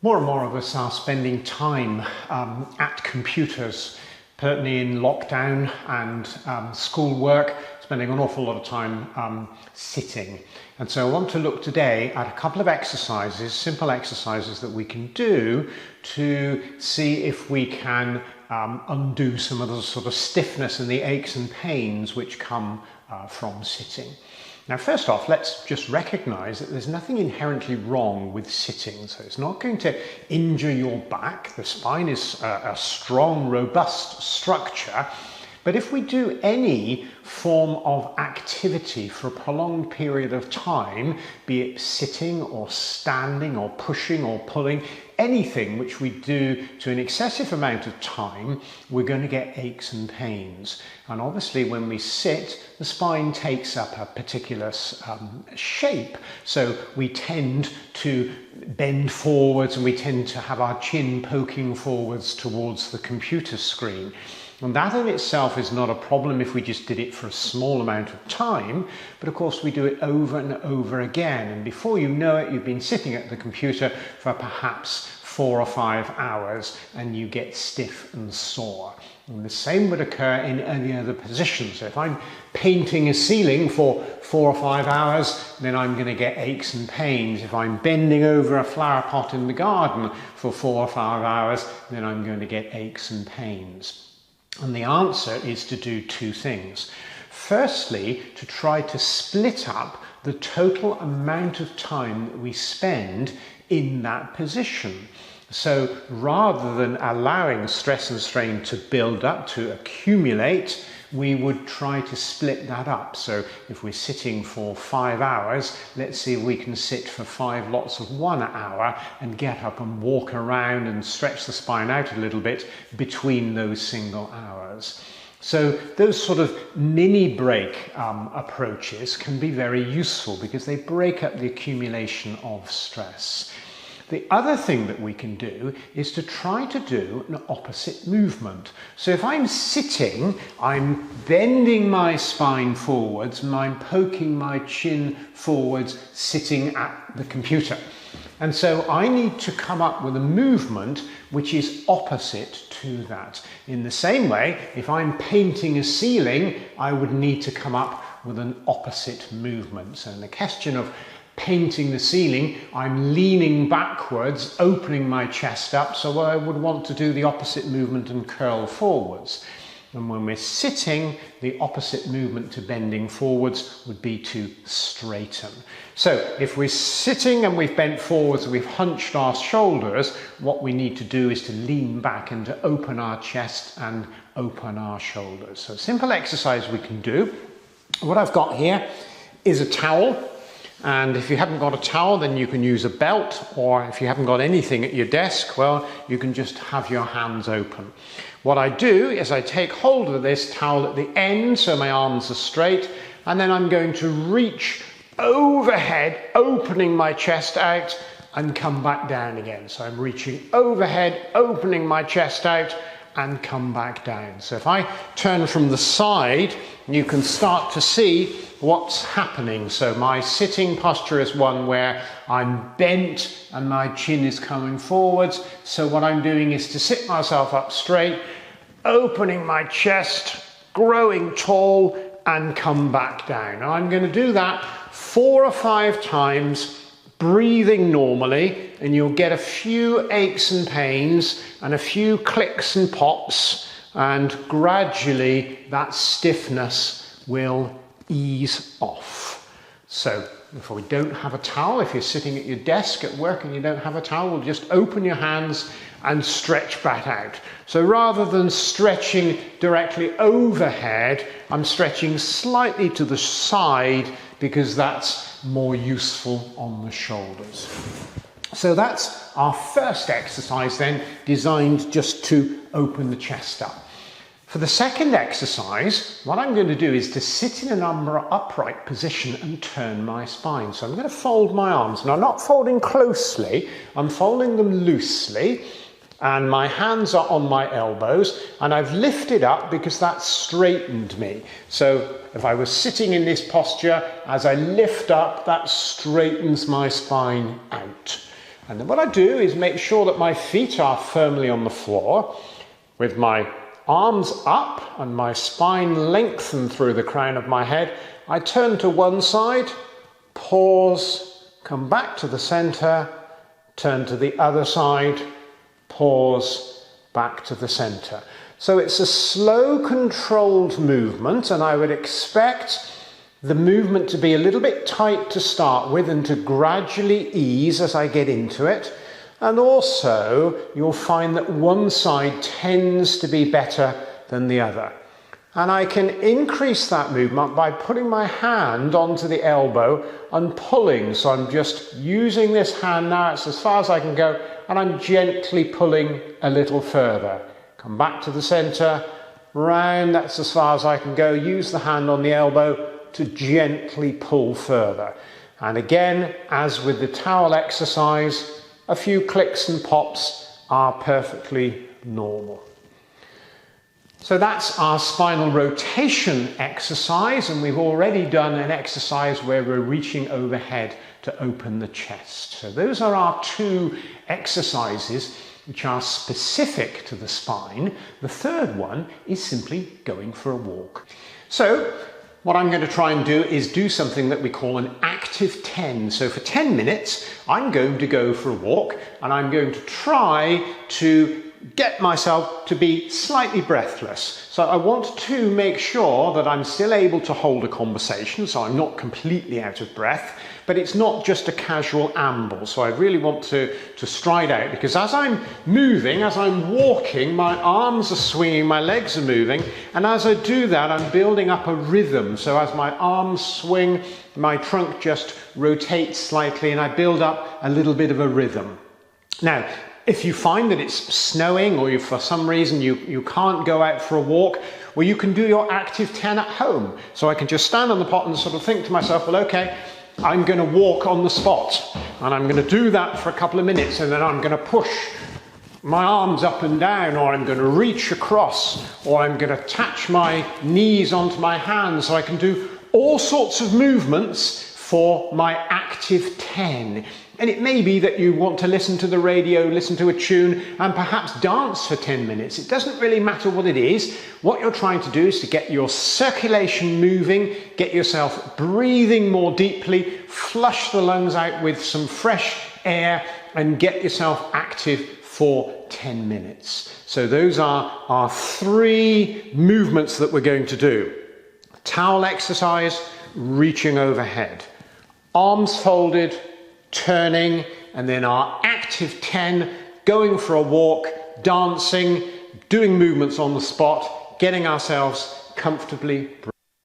More and more of us are spending time at computers, certainly in lockdown and schoolwork, spending an awful lot of time sitting. And so I want to look today at a couple of exercises, simple exercises that we can do to see if we can undo some of the sort of stiffness and the aches and pains which come from sitting. Now, first off, let's just recognise that there's nothing inherently wrong with sitting. So it's not going to injure your back. The spine is a strong, robust structure. But if we do any form of activity for a prolonged period of time, be it sitting or standing or pushing or pulling, anything which we do to an excessive amount of time, we're going to get aches and pains. And obviously when we sit, the spine takes up a particular shape. So we tend to bend forwards and we tend to have our chin poking forwards towards the computer screen. And that in itself is not a problem if we just did it for a small amount of time, but of course we do it over and over again, and before you know it, you've been sitting at the computer for perhaps 4 or 5 hours and you get stiff and sore. And the same would occur in any other position. So if I'm painting a ceiling for 4 or 5 hours, then I'm going to get aches and pains. If I'm bending over a flower pot in the garden for 4 or 5 hours, then I'm going to get aches and pains. And the answer is to do two things. Firstly, to try to split up the total amount of time that we spend in that position. So rather than allowing stress and strain to build up, to accumulate, we would try to split that up. So if we're sitting for 5 hours, let's see if we can sit for 5 lots of 1 hour and get up and walk around and stretch the spine out a little bit between those single hours. So those sort of mini break approaches can be very useful because they break up the accumulation of stress. The other thing that we can do is to try to do an opposite movement. So if I'm sitting, I'm bending my spine forwards and I'm poking my chin forwards sitting at the computer. And so I need to come up with a movement which is opposite to that. In the same way, if I'm painting a ceiling, I would need to come up with an opposite movement. So in the question of painting the ceiling, I'm leaning backwards, opening my chest up, so I would want to do the opposite movement and curl forwards. And when we're sitting, the opposite movement to bending forwards would be to straighten. So if we're sitting and we've bent forwards and we've hunched our shoulders, what we need to do is to lean back and to open our chest and open our shoulders. So a simple exercise we can do. What I've got here is a towel. And if you haven't got a towel, then you can use a belt, or if you haven't got anything at your desk, well, you can just have your hands open. What I do is I take hold of this towel at the end, so my arms are straight, and then I'm going to reach overhead, opening my chest out, and come back down again. So I'm reaching overhead, opening my chest out, and come back down. So if I turn from the side, you can start to see what's happening. So my sitting posture is one where I'm bent and my chin is coming forwards. So what I'm doing is to sit myself up straight, opening my chest, growing tall, and come back down. And I'm going to do that 4 or 5 times, breathing normally, and you'll get a few aches and pains and a few clicks and pops, and gradually that stiffness will ease off. So if we don't have a towel, if you're sitting at your desk at work and you don't have a towel, we'll just open your hands and stretch back out. So rather than stretching directly overhead, I'm stretching slightly to the side because that's more useful on the shoulders. So that's our first exercise then, designed just to open the chest up. For the second exercise, what I'm going to do is to sit in an upright position and turn my spine. So I'm going to fold my arms. Now, I'm not folding closely, I'm folding them loosely, and my hands are on my elbows, and I've lifted up because that's straightened me. So if I was sitting in this posture, as I lift up, that straightens my spine out. And then what I do is make sure that my feet are firmly on the floor with my arms up and my spine lengthened through the crown of my head. I turn to one side, pause, come back to the center, turn to the other side, pause, back to the center. So it's a slow, controlled movement, and I would expect the movement to be a little bit tight to start with and to gradually ease as I get into it. And also, you'll find that one side tends to be better than the other. And I can increase that movement by putting my hand onto the elbow and pulling. So I'm just using this hand now, it's as far as I can go, and I'm gently pulling a little further. Come back to the center, round, that's as far as I can go. Use the hand on the elbow to gently pull further. And again, as with the towel exercise, a few clicks and pops are perfectly normal. So that's our spinal rotation exercise, and we've already done an exercise where we're reaching overhead to open the chest. So those are our two exercises which are specific to the spine. The third one is simply going for a walk. So what I'm going to try and do is do something that we call an active 10. So for 10 minutes, I'm going to go for a walk, and I'm going to try to get myself to be slightly breathless. So I want to make sure that I'm still able to hold a conversation, so I'm not completely out of breath, but it's not just a casual amble. So I really want to stride out, because as I'm moving, as I'm walking, my arms are swinging, my legs are moving, and as I do that, I'm building up a rhythm. So as my arms swing, my trunk just rotates slightly, and I build up a little bit of a rhythm. Now, if you find that it's snowing, or you, for some reason you can't go out for a walk, well, you can do your active 10 at home. So I can just stand on the pot and sort of think to myself, well, okay, I'm going to walk on the spot, and I'm going to do that for a couple of minutes, and then I'm going to push my arms up and down, or I'm going to reach across, or I'm going to attach my knees onto my hands. So I can do all sorts of movements for my active 10. And it may be that you want to listen to the radio, listen to a tune, and perhaps dance for 10 minutes. It doesn't really matter what it is. What you're trying to do is to get your circulation moving, get yourself breathing more deeply, flush the lungs out with some fresh air, and get yourself active for 10 minutes. So those are our three movements that we're going to do. Towel exercise, reaching overhead. Arms folded, turning, and then our active 10, going for a walk, dancing, doing movements on the spot, getting ourselves comfortably